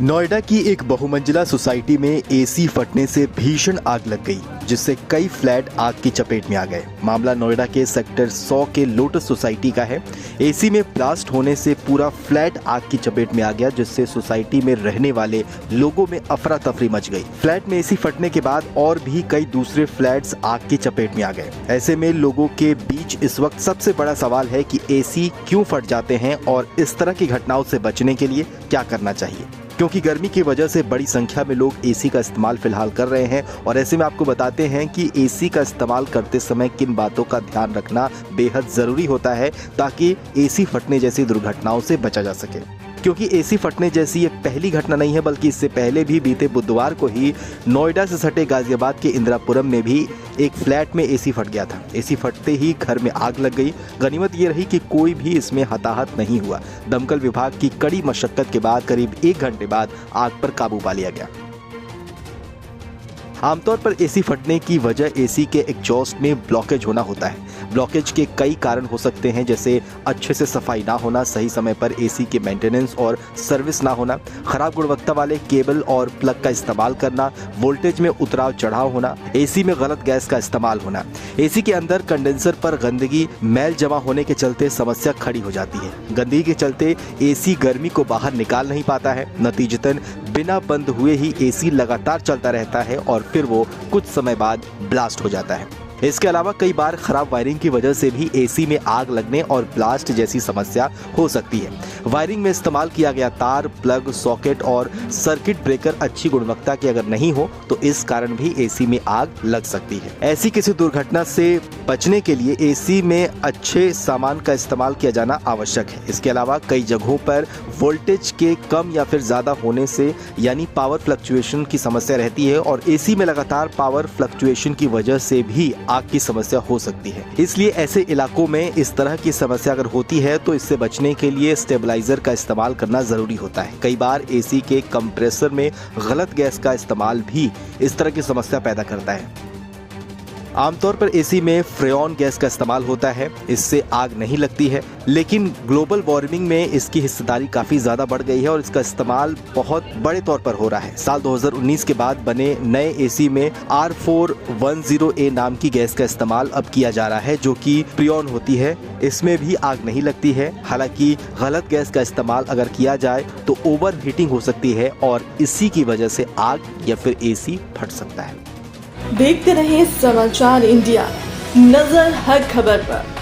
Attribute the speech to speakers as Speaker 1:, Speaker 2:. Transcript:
Speaker 1: नोएडा की एक बहुमंजिला सोसाइटी में एसी फटने से भीषण आग लग गई, जिससे कई फ्लैट आग की चपेट में आ गए। मामला नोएडा के सेक्टर 100 के लोटस सोसाइटी का है। एसी में ब्लास्ट होने से पूरा फ्लैट आग की चपेट में आ गया, जिससे सोसाइटी में रहने वाले लोगों में अफरा तफरी मच गई। फ्लैट में एसी फटने के बाद और भी कई दूसरे फ्लैट्स आग की चपेट में आ गए। ऐसे में लोगों के बीच इस वक्त सबसे बड़ा सवाल है कि एसी क्यों फट जाते हैं और इस तरह की घटनाओं से बचने के लिए क्या करना चाहिए, क्योंकि गर्मी की वजह से बड़ी संख्या में लोग एसी का इस्तेमाल फिलहाल कर रहे हैं। और ऐसे में आपको बताते हैं कि एसी का इस्तेमाल करते समय किन बातों का ध्यान रखना बेहद ज़रूरी होता है, ताकि एसी फटने जैसी दुर्घटनाओं से बचा जा सके। क्योंकि एसी फटने जैसी ये पहली घटना नहीं है, बल्कि इससे पहले भी बीते बुधवार को ही नोएडा से सटे गाजियाबाद के इंदिरापुरम में भी एक फ्लैट में एसी फट गया था। एसी फटते ही घर में आग लग गई। गनीमत ये रही कि कोई भी इसमें हताहत नहीं हुआ। दमकल विभाग की कड़ी मशक्कत के बाद करीब 1 घंटे बाद आग पर काबू पा लिया गया। आमतौर पर एसी फटने की वजह एसी के एग्जॉस्ट में ब्लॉकेज होना होता है। ब्लॉकेज के कई कारण हो सकते हैं, जैसे अच्छे से सफाई ना होना, सही समय पर एसी के मेंटेनेंस और सर्विस ना होना, खराब गुणवत्ता वाले केबल और प्लग का इस्तेमाल करना, वोल्टेज में उतराव चढ़ाव होना, एसी में गलत गैस का इस्तेमाल होना। एसी के अंदर कंडेंसर पर गंदगी, मैल जमा होने के चलते समस्या खड़ी हो जाती है। गंदगी के चलते एसी गर्मी को बाहर निकाल नहीं पाता है। नतीजतन बिना बंद हुए ही एसी लगातार चलता रहता है और फिर वो कुछ समय बाद ब्लास्ट हो जाता है। इसके अलावा कई बार खराब वायरिंग की वजह से भी एसी में आग लगने और ब्लास्ट जैसी समस्या हो सकती है। वायरिंग में इस्तेमाल किया गया तार, प्लग, सॉकेट और सर्किट ब्रेकर अच्छी गुणवत्ता के अगर नहीं हो तो इस कारण भी एसी में आग लग सकती है। ऐसी किसी दुर्घटना से बचने के लिए एसी में अच्छे सामान का इस्तेमाल किया जाना आवश्यक है। इसके अलावा कई जगहों पर वोल्टेज के कम या फिर ज्यादा होने से यानी पावर फ्लक्चुएशन की समस्या रहती है और एसी में लगातार पावर फ्लक्चुएशन की वजह से भी आग की समस्या हो सकती है। इसलिए ऐसे इलाकों में इस तरह की समस्या अगर होती है तो इससे बचने के लिए स्टेबलाइजर का इस्तेमाल करना जरूरी होता है। कई बार एसी के कंप्रेसर में गलत गैस का इस्तेमाल भी इस तरह की समस्या पैदा करता है। आमतौर पर एसी में फ्रेऑन गैस का इस्तेमाल होता है, इससे आग नहीं लगती है, लेकिन ग्लोबल वार्मिंग में इसकी हिस्सेदारी काफ़ी ज़्यादा बढ़ गई है और इसका इस्तेमाल बहुत बड़े तौर पर हो रहा है। साल 2019 के बाद बने नए एसी में R410A नाम की गैस का इस्तेमाल अब किया जा रहा है, जो कि फ्रेऑन होती है। इसमें भी आग नहीं लगती है। हालांकि गलत गैस का इस्तेमाल अगर किया जाए तो ओवर हीटिंग हो सकती है और इसी की वजह से आग या फिर एसी फट सकता है।
Speaker 2: देखते रहिए समाचार इंडिया, नजर हर खबर पर।